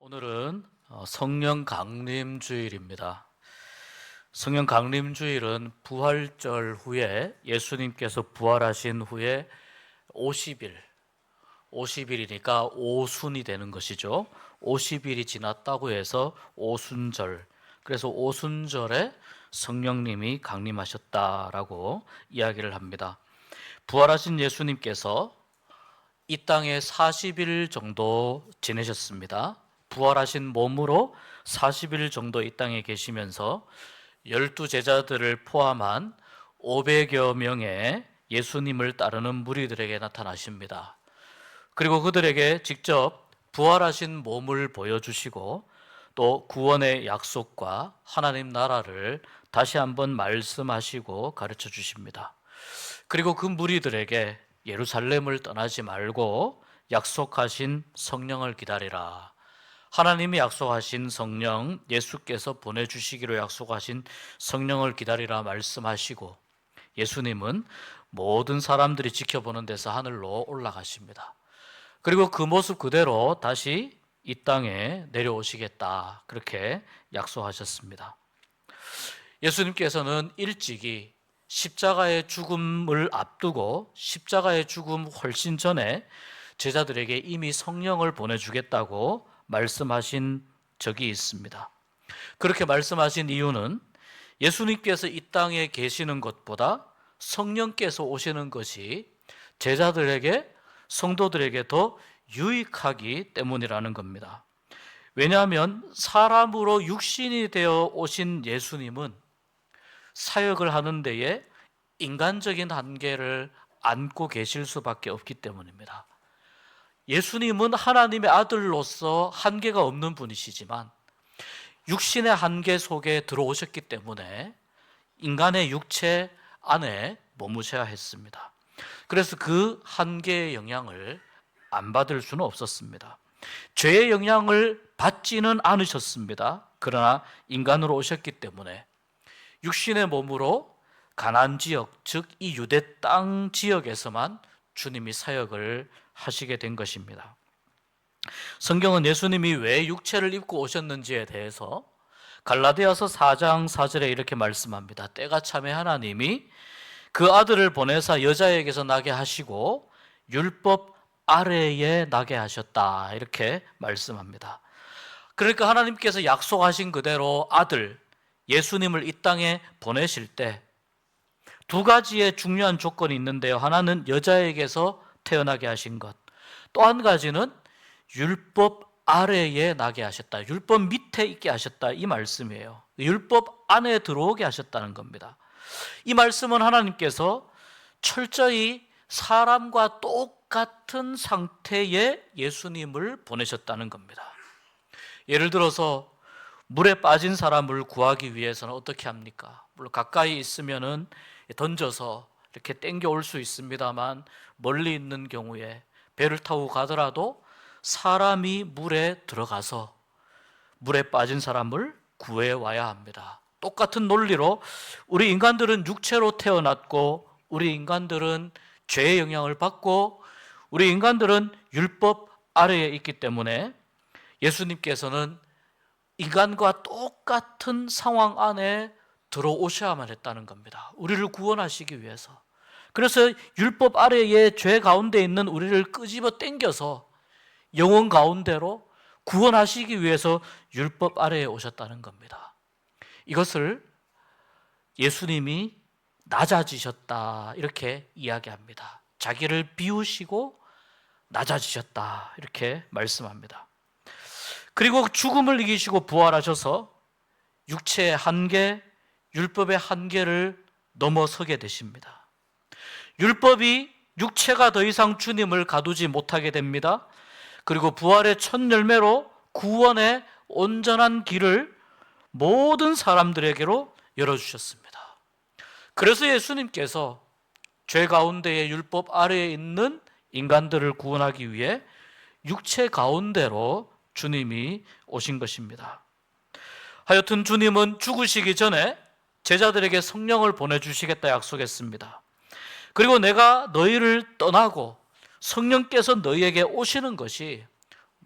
오늘은 성령 강림 주일입니다. 성령 강림 주일은 부활절 후에 예수님께서 부활하신 후에 50일이니까 오순이 되는 것이죠. 50일이 지났다고 해서 오순절. 그래서 오순절에 성령님이 강림하셨다라고 이야기를 합니다. 부활하신 예수님께서 이 땅에 40일 정도 지내셨습니다. 부활하신 몸으로 40일 정도 이 땅에 계시면서 12제자들을 포함한 500여 명의 예수님을 따르는 무리들에게 나타나십니다. 그리고 그들에게 직접 부활하신 몸을 보여주시고 또 구원의 약속과 하나님 나라를 다시 한번 말씀하시고 가르쳐 주십니다. 그리고 그 무리들에게 예루살렘을 떠나지 말고 약속하신 성령을 기다리라. 하나님이 약속하신 성령, 예수께서 보내주시기로 약속하신 성령을 기다리라 말씀하시고 예수님은 모든 사람들이 지켜보는 데서 하늘로 올라가십니다. 그리고 그 모습 그대로 다시 이 땅에 내려오시겠다, 그렇게 약속하셨습니다. 예수님께서는 일찍이 십자가의 죽음을 앞두고 십자가의 죽음 훨씬 전에 제자들에게 이미 성령을 보내주겠다고 말씀하신 적이 있습니다. 그렇게 말씀하신 이유는 예수님께서 이 땅에 계시는 것보다 성령께서 오시는 것이 제자들에게, 성도들에게 더 유익하기 때문이라는 겁니다. 왜냐하면 사람으로 육신이 되어 오신 예수님은 사역을 하는 데에 인간적인 한계를 안고 계실 수밖에 없기 때문입니다. 예수님은 하나님의 아들로서 한계가 없는 분이시지만 육신의 한계 속에 들어오셨기 때문에 인간의 육체 안에 머무셔야 했습니다. 그래서 그 한계의 영향을 안 받을 수는 없었습니다. 죄의 영향을 받지는 않으셨습니다. 그러나 인간으로 오셨기 때문에 육신의 몸으로 가나안 지역, 즉 이 유대 땅 지역에서만 주님이 사역을 하시게 된 것입니다. 성경은 예수님이 왜 육체를 입고 오셨는지에 대해서 갈라디아서 4장 4절에 이렇게 말씀합니다. 때가 참에 하나님이 그 아들을 보내사 여자에게서 나게 하시고 율법 아래에 나게 하셨다, 이렇게 말씀합니다. 그러니까 하나님께서 약속하신 그대로 아들 예수님을 이 땅에 보내실 때 두 가지의 중요한 조건이 있는데요. 하나는 여자에게서 태어나게 하신 것, 또 한 가지는 율법 아래에 나게 하셨다, 율법 밑에 있게 하셨다, 이 말씀이에요. 율법 안에 들어오게 하셨다는 겁니다. 이 말씀은 하나님께서 철저히 사람과 똑같은 상태의 예수님을 보내셨다는 겁니다. 예를 들어서 물에 빠진 사람을 구하기 위해서는 어떻게 합니까? 물론 가까이 있으면은 던져서 이렇게 땡겨 올 수 있습니다만 멀리 있는 경우에 배를 타고 가더라도 사람이 물에 들어가서 물에 빠진 사람을 구해 와야 합니다. 똑같은 논리로 우리 인간들은 육체로 태어났고 우리 인간들은 죄의 영향을 받고 우리 인간들은 율법 아래에 있기 때문에 예수님께서는 인간과 똑같은 상황 안에 들어오셔야만 했다는 겁니다. 우리를 구원하시기 위해서. 그래서 율법 아래에 죄 가운데 있는 우리를 끄집어 당겨서 영혼 가운데로 구원하시기 위해서 율법 아래에 오셨다는 겁니다. 이것을 예수님이 낮아지셨다, 이렇게 이야기합니다. 자기를 비우시고 낮아지셨다, 이렇게 말씀합니다. 그리고 죽음을 이기시고 부활하셔서 육체의 한계, 율법의 한계를 넘어서게 되십니다. 율법이 육체가 더 이상 주님을 가두지 못하게 됩니다. 그리고 부활의 첫 열매로 구원의 온전한 길을 모든 사람들에게로 열어주셨습니다. 그래서 예수님께서 죄 가운데의 율법 아래에 있는 인간들을 구원하기 위해 육체 가운데로 주님이 오신 것입니다. 하여튼 주님은 죽으시기 전에 제자들에게 성령을 보내주시겠다 약속했습니다. 그리고 내가 너희를 떠나고 성령께서 너희에게 오시는 것이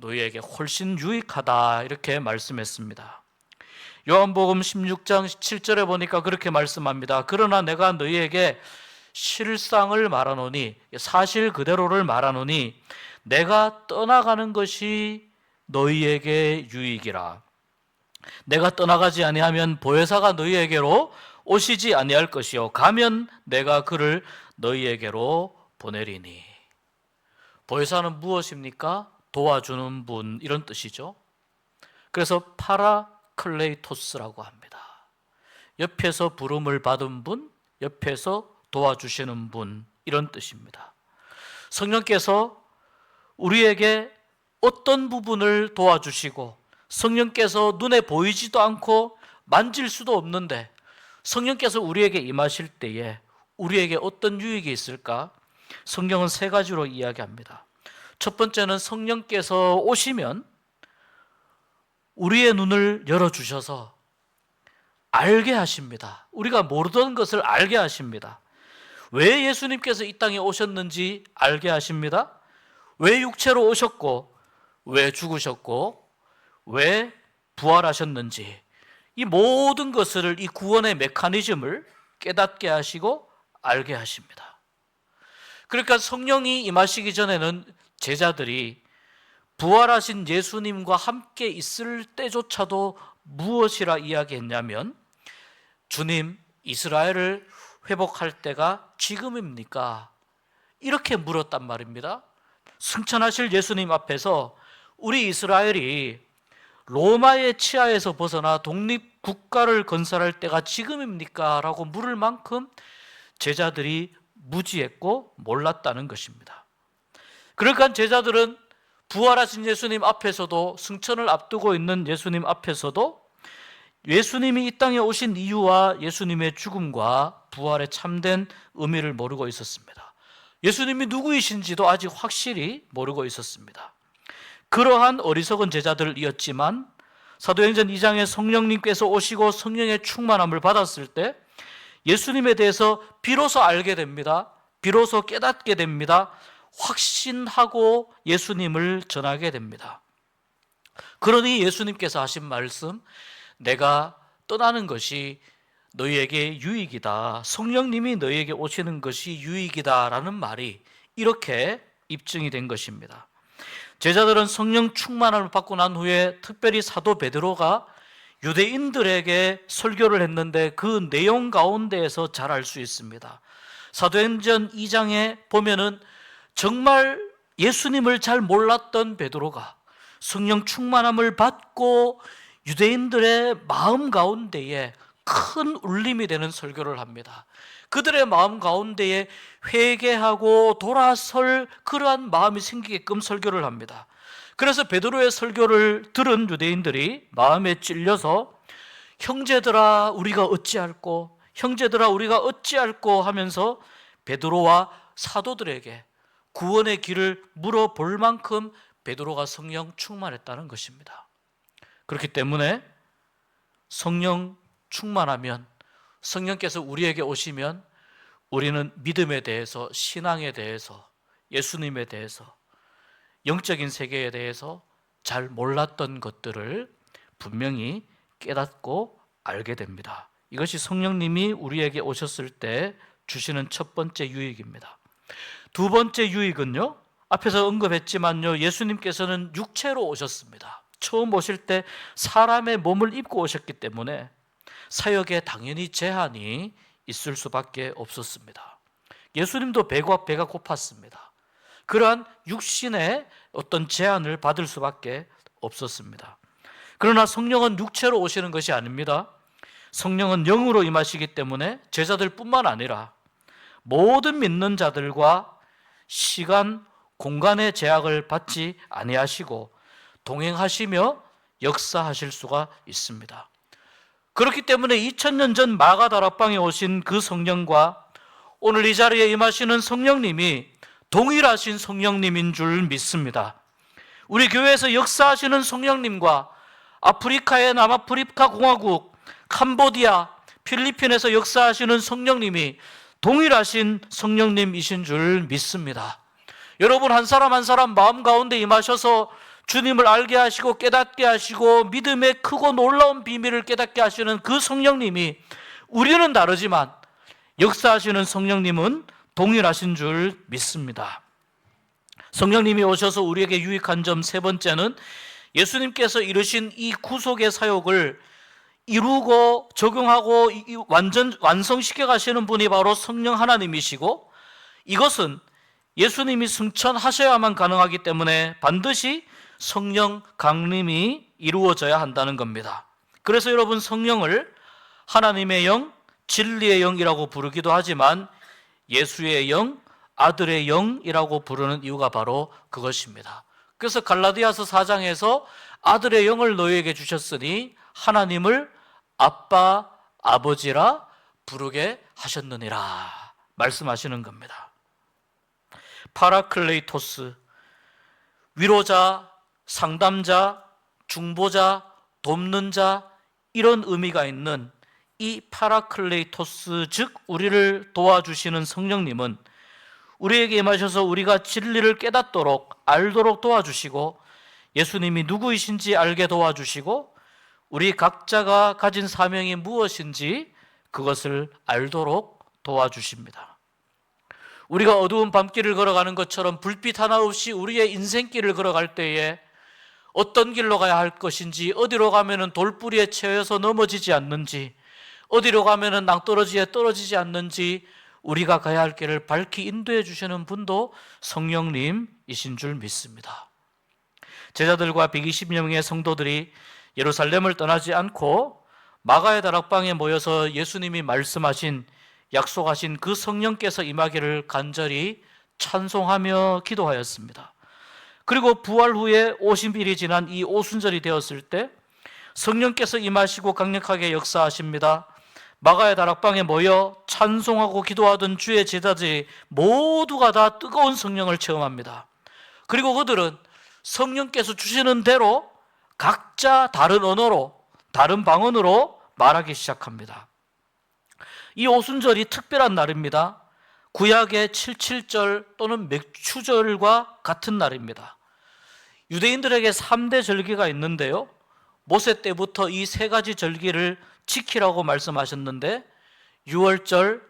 너희에게 훨씬 유익하다 이렇게 말씀했습니다. 요한복음 16장 7절에 보니까 그렇게 말씀합니다. 그러나 내가 너희에게 실상을 말하노니, 사실 그대로를 말하노니 내가 떠나가는 것이 너희에게 유익이라. 내가 떠나가지 아니하면 보혜사가 너희에게로 오시지 아니할 것이요 가면 내가 그를 너희에게로 보내리니. 보혜사는 무엇입니까? 도와주는 분, 이런 뜻이죠. 그래서 파라클레이토스라고 합니다. 옆에서 부름을 받은 분, 옆에서 도와주시는 분, 이런 뜻입니다. 성령께서 우리에게 어떤 부분을 도와주시고, 성령께서 눈에 보이지도 않고 만질 수도 없는데 성령께서 우리에게 임하실 때에 우리에게 어떤 유익이 있을까? 성경은 세 가지로 이야기합니다. 첫 번째는 성령께서 오시면 우리의 눈을 열어주셔서 알게 하십니다. 우리가 모르던 것을 알게 하십니다. 왜 예수님께서 이 땅에 오셨는지 알게 하십니다. 왜 육체로 오셨고, 왜 죽으셨고, 왜 부활하셨는지, 이 모든 것을, 이 구원의 메커니즘을 깨닫게 하시고 알게 하십니다. 그러니까 성령이 임하시기 전에는 제자들이 부활하신 예수님과 함께 있을 때조차도 무엇이라 이야기했냐면, 주님, 이스라엘을 회복할 때가 지금입니까? 이렇게 물었단 말입니다. 승천하실 예수님 앞에서 우리 이스라엘이 로마의 치하에서 벗어나 독립국가를 건설할 때가 지금입니까? 라고 물을 만큼 제자들이 무지했고 몰랐다는 것입니다. 그러니까 제자들은 부활하신 예수님 앞에서도, 승천을 앞두고 있는 예수님 앞에서도 예수님이 이 땅에 오신 이유와 예수님의 죽음과 부활의 참된 의미를 모르고 있었습니다. 예수님이 누구이신지도 아직 확실히 모르고 있었습니다. 그러한 어리석은 제자들이었지만 사도행전 2장에 성령님께서 오시고 성령의 충만함을 받았을 때 예수님에 대해서 비로소 알게 됩니다. 비로소 깨닫게 됩니다. 확신하고 예수님을 전하게 됩니다. 그러니 예수님께서 하신 말씀, 내가 떠나는 것이 너희에게 유익이다, 성령님이 너희에게 오시는 것이 유익이다라는 말이 이렇게 입증이 된 것입니다. 제자들은 성령 충만함을 받고 난 후에 특별히 사도 베드로가 유대인들에게 설교를 했는데 그 내용 가운데에서 잘 알 수 있습니다. 사도행전 2장에 보면은 정말 예수님을 잘 몰랐던 베드로가 성령 충만함을 받고 유대인들의 마음 가운데에 큰 울림이 되는 설교를 합니다. 그들의 마음 가운데에 회개하고 돌아설 그러한 마음이 생기게끔 설교를 합니다. 그래서 베드로의 설교를 들은 유대인들이 마음에 찔려서 형제들아 우리가 어찌할꼬, 형제들아 우리가 어찌할꼬 하면서 베드로와 사도들에게 구원의 길을 물어볼 만큼 베드로가 성령 충만했다는 것입니다. 그렇기 때문에 성령 충만하면, 성령께서 우리에게 오시면 우리는 믿음에 대해서, 신앙에 대해서, 예수님에 대해서, 영적인 세계에 대해서 잘 몰랐던 것들을 분명히 깨닫고 알게 됩니다. 이것이 성령님이 우리에게 오셨을 때 주시는 첫 번째 유익입니다. 두 번째 유익은요, 앞에서 언급했지만요, 예수님께서는 육체로 오셨습니다. 처음 오실 때 사람의 몸을 입고 오셨기 때문에 사역에 당연히 제한이 있을 수밖에 없었습니다. 예수님도 배가 고팠습니다. 그러한 육신의 어떤 제한을 받을 수밖에 없었습니다. 그러나 성령은 육체로 오시는 것이 아닙니다. 성령은 영으로 임하시기 때문에 제자들뿐만 아니라 모든 믿는 자들과 시간, 공간의 제약을 받지 아니하시고 동행하시며 역사하실 수가 있습니다. 그렇기 때문에 2000년 전 마가다락방에 오신 그 성령과 오늘 이 자리에 임하시는 성령님이 동일하신 성령님인 줄 믿습니다. 우리 교회에서 역사하시는 성령님과 아프리카의 남아프리카 공화국, 캄보디아, 필리핀에서 역사하시는 성령님이 동일하신 성령님이신 줄 믿습니다. 여러분 한 사람 한 사람 마음 가운데 임하셔서 주님을 알게 하시고 깨닫게 하시고 믿음의 크고 놀라운 비밀을 깨닫게 하시는 그 성령님이 우리는 다르지만 역사하시는 성령님은 동일하신 줄 믿습니다. 성령님이 오셔서 우리에게 유익한 점 세 번째는 예수님께서 이루신 이 구속의 사역을 이루고 적용하고 완성시켜 가시는 분이 바로 성령 하나님이시고, 이것은 예수님이 승천하셔야만 가능하기 때문에 반드시 성령 강림이 이루어져야 한다는 겁니다. 그래서 여러분, 성령을 하나님의 영, 진리의 영이라고 부르기도 하지만 예수의 영, 아들의 영이라고 부르는 이유가 바로 그것입니다. 그래서 갈라디아서 4장에서 아들의 영을 너희에게 주셨으니 하나님을 아빠, 아버지라 부르게 하셨느니라 말씀하시는 겁니다. 파라클레이토스, 위로자, 상담자, 중보자, 돕는 자, 이런 의미가 있는 이 파라클레이토스, 즉 우리를 도와주시는 성령님은 우리에게 임하셔서 우리가 진리를 깨닫도록 알도록 도와주시고, 예수님이 누구이신지 알게 도와주시고, 우리 각자가 가진 사명이 무엇인지 그것을 알도록 도와주십니다. 우리가 어두운 밤길을 걸어가는 것처럼 불빛 하나 없이 우리의 인생길을 걸어갈 때에 어떤 길로 가야 할 것인지, 어디로 가면은 돌뿌리에 채여서 넘어지지 않는지, 어디로 가면은 낭떠러지에 떨어지지 않는지 우리가 가야 할 길을 밝히 인도해 주시는 분도 성령님이신 줄 믿습니다. 제자들과 120여 명의 성도들이 예루살렘을 떠나지 않고 마가의 다락방에 모여서 예수님이 말씀하신, 약속하신 그 성령께서 임하기를 간절히 찬송하며 기도하였습니다. 그리고 부활 후에 50일이 지난 이 오순절이 되었을 때 성령께서 임하시고 강력하게 역사하십니다. 마가의 다락방에 모여 찬송하고 기도하던 주의 제자들이 모두가 다 뜨거운 성령을 체험합니다. 그리고 그들은 성령께서 주시는 대로 각자 다른 언어로, 다른 방언으로 말하기 시작합니다. 이 오순절이 특별한 날입니다. 구약의 77절 또는 맥추절과 같은 날입니다. 유대인들에게 3대 절기가 있는데요, 모세 때부터 이 세 가지 절기를 지키라고 말씀하셨는데, 유월절,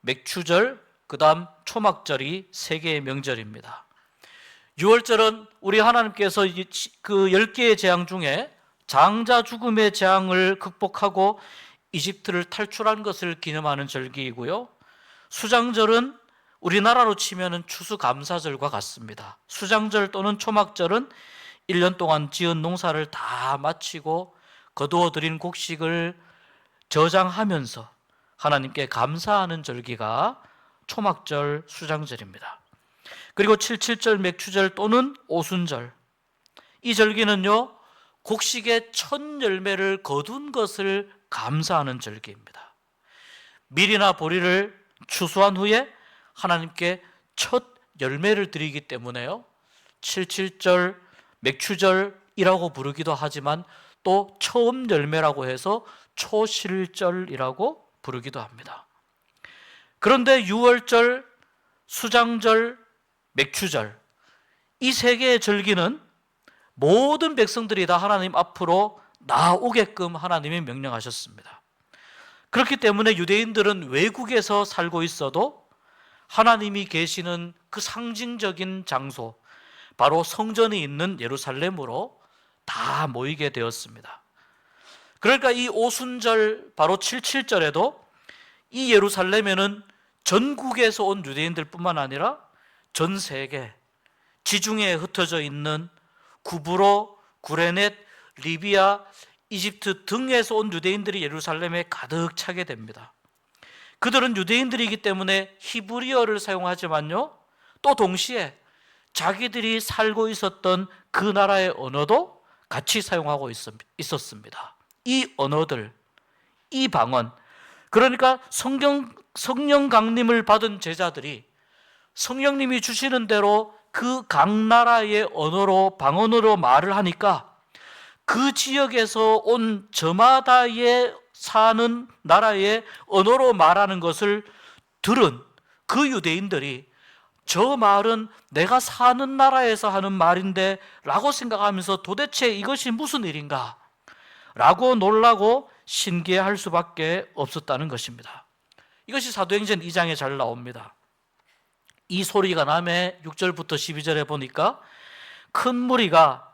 맥추절, 그 다음 초막절이 세 개의 명절입니다. 유월절은 우리 하나님께서 그 10개의 재앙 중에 장자 죽음의 재앙을 극복하고 이집트를 탈출한 것을 기념하는 절기이고요, 수장절은 우리나라로 치면 추수감사절과 같습니다. 수장절 또는 초막절은 1년 동안 지은 농사를 다 마치고 거두어들인 곡식을 저장하면서 하나님께 감사하는 절기가 초막절, 수장절입니다. 그리고 77절, 맥추절 또는 오순절, 이 절기는요, 곡식의 첫 열매를 거둔 것을 감사하는 절기입니다. 밀이나 보리를 추수한 후에 하나님께 첫 열매를 드리기 때문에요, 77절, 맥추절이라고 부르기도 하지만 또 처음 열매라고 해서 초실절이라고 부르기도 합니다. 그런데 유월절, 수장절, 맥추절, 이 세 개의 절기는 모든 백성들이 다 하나님 앞으로 나오게끔 하나님이 명령하셨습니다. 그렇기 때문에 유대인들은 외국에서 살고 있어도 하나님이 계시는 그 상징적인 장소, 바로 성전이 있는 예루살렘으로 다 모이게 되었습니다. 그러니까 이 오순절, 바로 77절에도 이 예루살렘에는 전국에서 온 유대인들 뿐만 아니라 전 세계, 지중해에 흩어져 있는 구브로, 구레넷, 리비아, 이집트 등에서 온 유대인들이 예루살렘에 가득 차게 됩니다. 그들은 유대인들이기 때문에 히브리어를 사용하지만요, 또 동시에 자기들이 살고 있었던 그 나라의 언어도 같이 사용하고 있었습니다. 이 언어들, 이 방언, 그러니까 성령 강림을 받은 제자들이 성령님이 주시는 대로 그 각 나라의 언어로, 방언으로 말을 하니까 그 지역에서 온 저마다의 사는 나라의 언어로 말하는 것을 들은 그 유대인들이 저 말은 내가 사는 나라에서 하는 말인데 라고 생각하면서 도대체 이것이 무슨 일인가 라고 놀라고 신기해할 수밖에 없었다는 것입니다. 이것이 사도행전 2장에 잘 나옵니다. 이 소리가 나매 6절부터 12절에 보니까 큰 무리가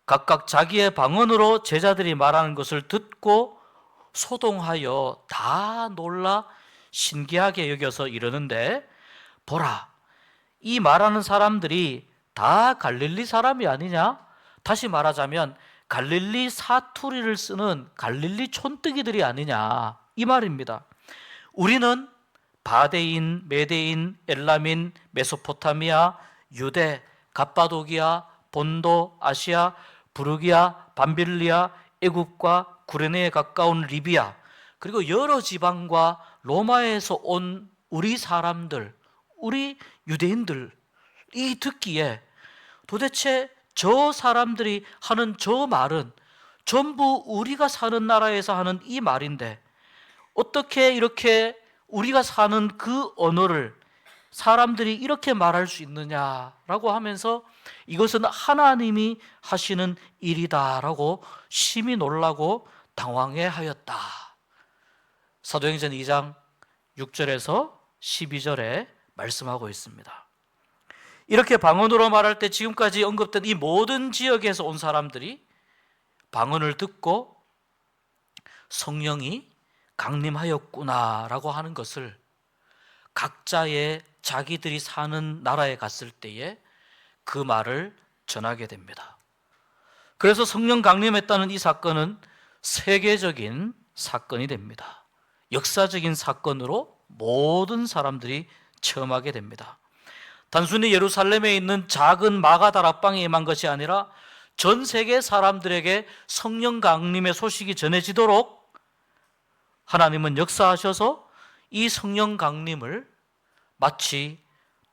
각각 자기의 방언으로 제자들이 말하는 것을 듣고 소동하여 다 놀라 신기하게 여겨서 이러는데, 보라, 이 말하는 사람들이 다 갈릴리 사람이 아니냐? 다시 말하자면 갈릴리 사투리를 쓰는 갈릴리 촌뜨기들이 아니냐, 이 말입니다. 우리는 바데인, 메데인, 엘라민, 메소포타미아, 유대, 갑바도기아, 본도, 아시아, 부르기아, 밤빌리아, 애굽과 구레네에 가까운 리비아, 그리고 여러 지방과 로마에서 온 우리 사람들, 우리 유대인들이 듣기에 도대체 저 사람들이 하는 저 말은 전부 우리가 사는 나라에서 하는 이 말인데 어떻게 이렇게 우리가 사는 그 언어를 사람들이 이렇게 말할 수 있느냐라고 하면서 이것은 하나님이 하시는 일이다라고 심히 놀라고 당황해 하였다. 사도행전 2장 6절에서 12절에 말씀하고 있습니다. 이렇게 방언으로 말할 때 지금까지 언급된 이 모든 지역에서 온 사람들이 방언을 듣고 성령이 강림하였구나라고 하는 것을 각자의 자기들이 사는 나라에 갔을 때에 그 말을 전하게 됩니다. 그래서 성령 강림했다는 이 사건은 세계적인 사건이 됩니다. 역사적인 사건으로 모든 사람들이 체험하게 됩니다. 단순히 예루살렘에 있는 작은 마가 다락방에 임한 것이 아니라 전 세계 사람들에게 성령 강림의 소식이 전해지도록 하나님은 역사하셔서 이 성령 강림을 마치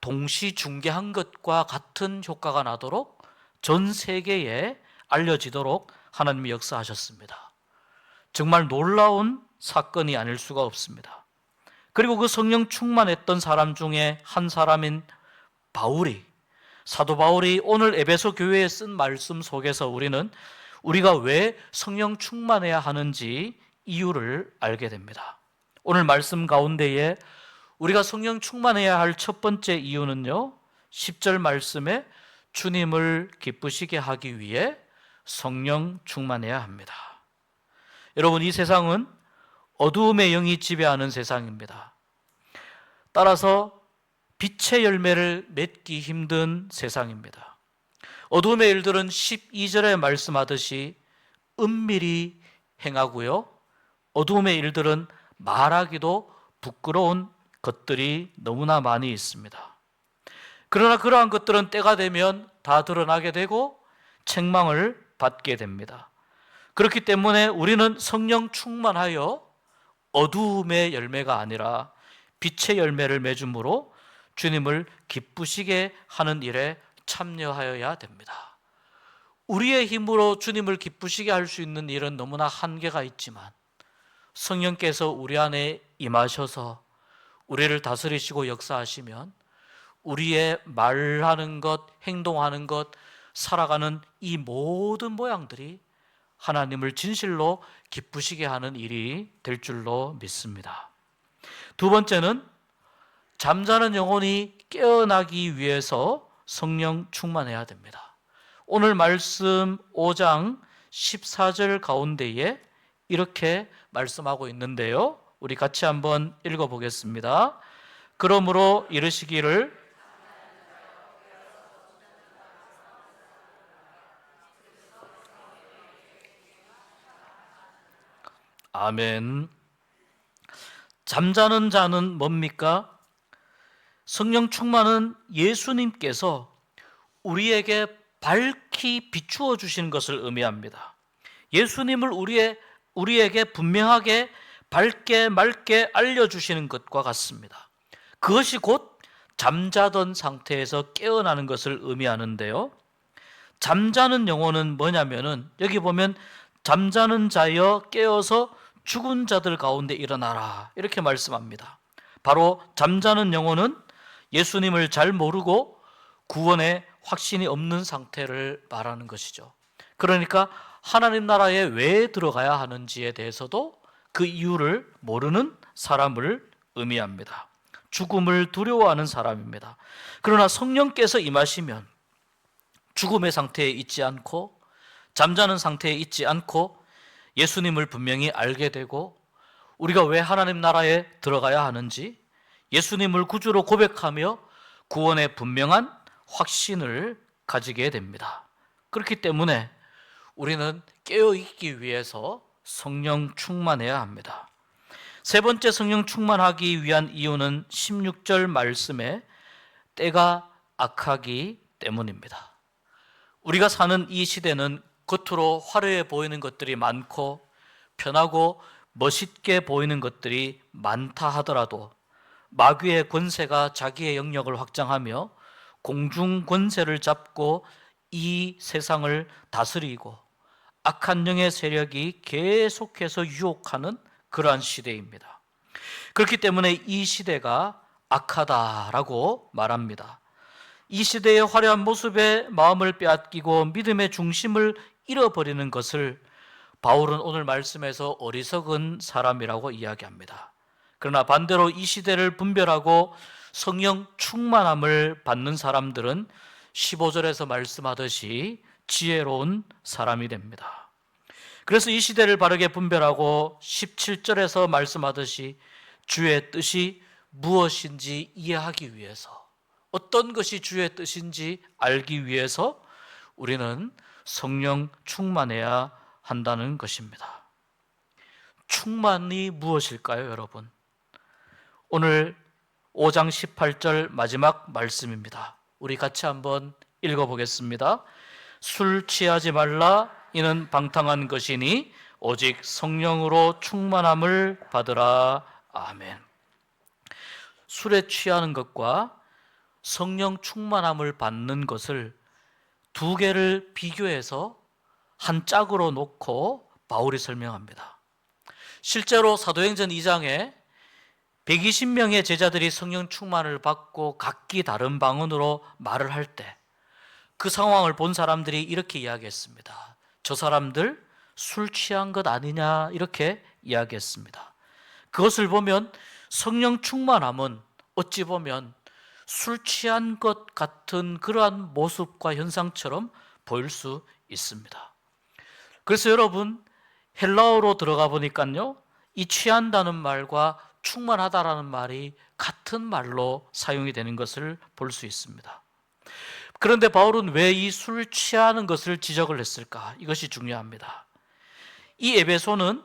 동시 중계한 것과 같은 효과가 나도록 전 세계에 알려지도록 하나님이 역사하셨습니다. 정말 놀라운 사건이 아닐 수가 없습니다. 그리고 그 성령 충만했던 사람 중에 한 사람인 바울이, 사도 바울이 오늘 에베소 교회에 쓴 말씀 속에서 우리가 왜 성령 충만해야 하는지 이유를 알게 됩니다. 오늘 말씀 가운데에 우리가 성령 충만해야 할 첫 번째 이유는요, 10절 말씀에 주님을 기쁘시게 하기 위해 성령 충만해야 합니다. 여러분, 이 세상은 어두움의 영이 지배하는 세상입니다. 따라서 빛의 열매를 맺기 힘든 세상입니다. 어두움의 일들은 12절에 말씀하듯이 은밀히 행하고요, 어두움의 일들은 말하기도 부끄러운 것들이 너무나 많이 있습니다. 그러나 그러한 것들은 때가 되면 다 드러나게 되고 책망을 받게 됩니다. 그렇기 때문에 우리는 성령 충만하여 어두움의 열매가 아니라 빛의 열매를 맺음으로 주님을 기쁘시게 하는 일에 참여하여야 됩니다. 우리의 힘으로 주님을 기쁘시게 할 수 있는 일은 너무나 한계가 있지만 성령께서 우리 안에 임하셔서 우리를 다스리시고 역사하시면 우리의 말하는 것, 행동하는 것, 살아가는 이 모든 모양들이 하나님을 진실로 기쁘시게 하는 일이 될 줄로 믿습니다. 두 번째는 잠자는 영혼이 깨어나기 위해서 성령 충만해야 됩니다. 오늘 말씀 5장 14절 가운데에 이렇게 말씀하고 있는데요, 우리 같이 한번 읽어보겠습니다. 그러므로 이르시기를 아멘. 잠자는 자는 뭡니까? 성령 충만은 예수님께서 우리에게 밝히 비추어 주시는 것을 의미합니다. 예수님을 우리에게 분명하게 밝게 맑게 알려주시는 것과 같습니다. 그것이 곧 잠자던 상태에서 깨어나는 것을 의미하는데요, 잠자는 영혼은 뭐냐면은 여기 보면 잠자는 자여 깨어서 죽은 자들 가운데 일어나라 이렇게 말씀합니다. 바로 잠자는 영혼은 예수님을 잘 모르고 구원의 확신이 없는 상태를 말하는 것이죠. 그러니까 하나님 나라에 왜 들어가야 하는지에 대해서도 그 이유를 모르는 사람을 의미합니다. 죽음을 두려워하는 사람입니다. 그러나 성령께서 임하시면 죽음의 상태에 있지 않고 잠자는 상태에 있지 않고 예수님을 분명히 알게 되고 우리가 왜 하나님 나라에 들어가야 하는지 예수님을 구주로 고백하며 구원의 분명한 확신을 가지게 됩니다. 그렇기 때문에 우리는 깨어있기 위해서 성령 충만해야 합니다. 세 번째 성령 충만하기 위한 이유는 16절 말씀에 때가 악하기 때문입니다. 우리가 사는 이 시대는 겉으로 화려해 보이는 것들이 많고 편하고 멋있게 보이는 것들이 많다 하더라도 마귀의 권세가 자기의 영역을 확장하며 공중 권세를 잡고 이 세상을 다스리고 악한 영의 세력이 계속해서 유혹하는 그러한 시대입니다. 그렇기 때문에 이 시대가 악하다라고 말합니다. 이 시대의 화려한 모습에 마음을 빼앗기고 믿음의 중심을 잃어버리는 것을 바울은 오늘 말씀에서 어리석은 사람이라고 이야기합니다. 그러나 반대로 이 시대를 분별하고 성령 충만함을 받는 사람들은 15절에서 말씀하듯이 지혜로운 사람이 됩니다. 그래서 이 시대를 바르게 분별하고 17절에서 말씀하듯이 주의 뜻이 무엇인지 이해하기 위해서, 어떤 것이 주의 뜻인지 알기 위해서 우리는 성령 충만해야 한다는 것입니다. 충만이 무엇일까요, 여러분? 오늘 5장 18절 마지막 말씀입니다. 우리 같이 한번 읽어보겠습니다. 술 취하지 말라, 이는 방탕한 것이니 오직 성령으로 충만함을 받으라. 아멘. 술에 취하는 것과 성령 충만함을 받는 것을 두 개를 비교해서 한 짝으로 놓고 바울이 설명합니다. 실제로 사도행전 2장에 120명의 제자들이 성령 충만을 받고 각기 다른 방언으로 말을 할 때 그 상황을 본 사람들이 이렇게 이야기했습니다. 저 사람들 술 취한 것 아니냐, 이렇게 이야기했습니다. 그것을 보면 성령 충만함은 어찌 보면 술 취한 것 같은 그러한 모습과 현상처럼 보일 수 있습니다. 그래서 여러분, 헬라어로 들어가 보니까요, 이 취한다는 말과 충만하다라는 말이 같은 말로 사용이 되는 것을 볼 수 있습니다. 그런데 바울은 왜 이 술 취하는 것을 지적을 했을까? 이것이 중요합니다. 이 에베소는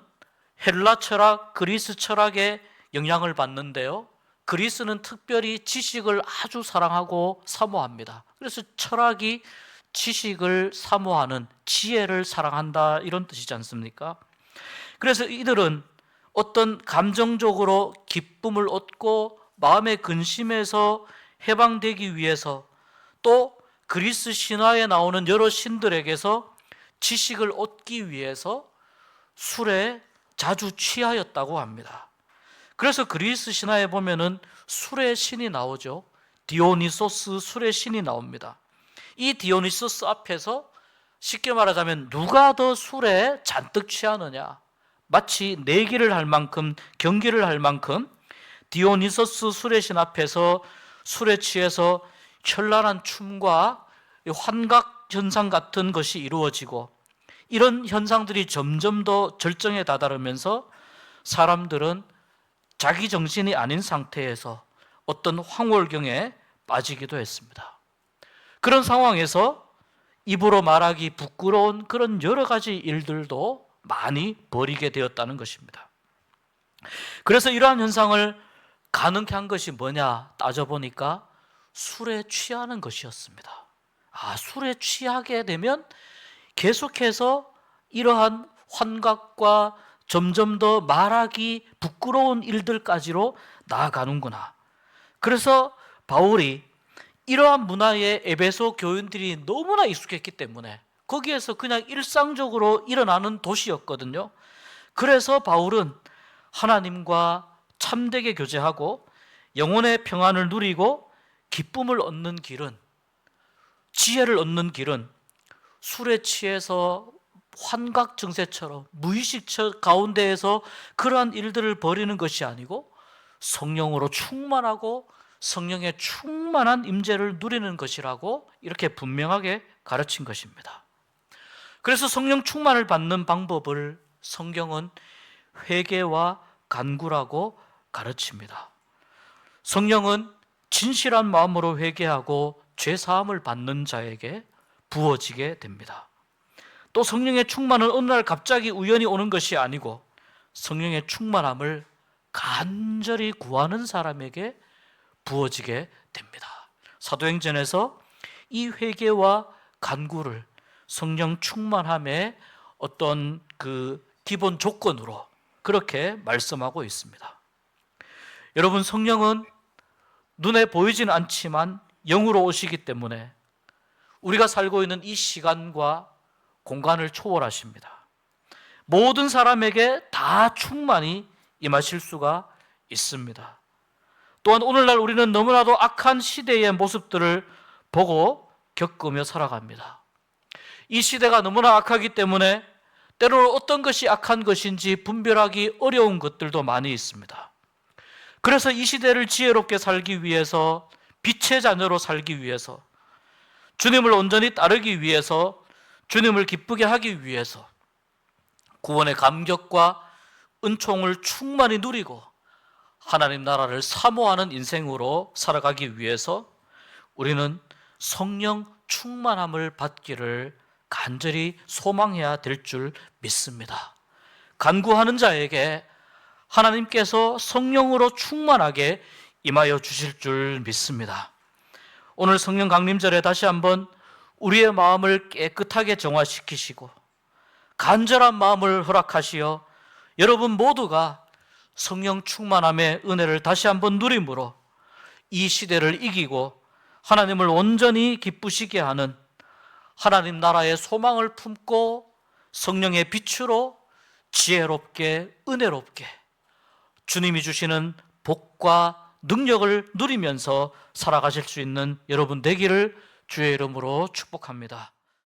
헬라 철학, 그리스 철학의 영향을 받는데요, 그리스는 특별히 지식을 아주 사랑하고 사모합니다. 그래서 철학이 지식을 사모하는, 지혜를 사랑한다, 이런 뜻이지 않습니까? 그래서 이들은 어떤 감정적으로 기쁨을 얻고 마음의 근심에서 해방되기 위해서, 또 그리스 신화에 나오는 여러 신들에게서 지식을 얻기 위해서 술에 자주 취하였다고 합니다. 그래서 그리스 신화에 보면은 술의 신이 나오죠. 디오니소스, 술의 신이 나옵니다. 이 디오니소스 앞에서 쉽게 말하자면 누가 더 술에 잔뜩 취하느냐, 마치 내기를 할 만큼, 경기를 할 만큼 디오니소스 술의 신 앞에서 술에 취해서 현란한 춤과 환각 현상 같은 것이 이루어지고, 이런 현상들이 점점 더 절정에 다다르면서 사람들은 자기 정신이 아닌 상태에서 어떤 황홀경에 빠지기도 했습니다. 그런 상황에서 입으로 말하기 부끄러운 그런 여러 가지 일들도 많이 벌이게 되었다는 것입니다. 그래서 이러한 현상을 가능케 한 것이 뭐냐 따져보니까 술에 취하는 것이었습니다. 술에 취하게 되면 계속해서 이러한 환각과 점점 더 말하기 부끄러운 일들까지로 나아가는구나. 그래서 바울이 이러한 문화에 에베소 교인들이 너무나 익숙했기 때문에 거기에서 그냥 일상적으로 일어나는 도시였거든요. 그래서 바울은 하나님과 참되게 교제하고 영혼의 평안을 누리고 기쁨을 얻는 길은, 지혜를 얻는 길은 술에 취해서 환각 증세처럼 무의식 가운데에서 그러한 일들을 벌이는 것이 아니고 성령으로 충만하고 성령의 충만한 임재를 누리는 것이라고 이렇게 분명하게 가르친 것입니다. 그래서 성령 충만을 받는 방법을 성경은 회개와 간구라고 가르칩니다. 성령은 진실한 마음으로 회개하고 죄 사함을 받는 자에게 부어지게 됩니다. 또 성령의 충만은 어느 날 갑자기 우연히 오는 것이 아니고 성령의 충만함을 간절히 구하는 사람에게 부어지게 됩니다. 사도행전에서 이 회개와 간구를 성령 충만함의 어떤 그 기본 조건으로 그렇게 말씀하고 있습니다. 여러분, 성령은 눈에 보이지는 않지만 영으로 오시기 때문에 우리가 살고 있는 이 시간과 공간을 초월하십니다. 모든 사람에게 다 충만히 임하실 수가 있습니다. 또한 오늘날 우리는 너무나도 악한 시대의 모습들을 보고 겪으며 살아갑니다. 이 시대가 너무나 악하기 때문에 때로는 어떤 것이 악한 것인지 분별하기 어려운 것들도 많이 있습니다. 그래서 이 시대를 지혜롭게 살기 위해서, 빛의 자녀로 살기 위해서, 주님을 온전히 따르기 위해서, 주님을 기쁘게 하기 위해서 구원의 감격과 은총을 충만히 누리고 하나님 나라를 사모하는 인생으로 살아가기 위해서 우리는 성령 충만함을 받기를 간절히 소망해야 될 줄 믿습니다. 간구하는 자에게 하나님께서 성령으로 충만하게 임하여 주실 줄 믿습니다. 오늘 성령 강림절에 다시 한번 우리의 마음을 깨끗하게 정화시키시고 간절한 마음을 허락하시어 여러분 모두가 성령 충만함의 은혜를 다시 한번 누림으로 이 시대를 이기고 하나님을 온전히 기쁘시게 하는 하나님 나라의 소망을 품고 성령의 빛으로 지혜롭게 은혜롭게 주님이 주시는 복과 능력을 누리면서 살아가실 수 있는 여러분 되기를 주의 이름으로 축복합니다.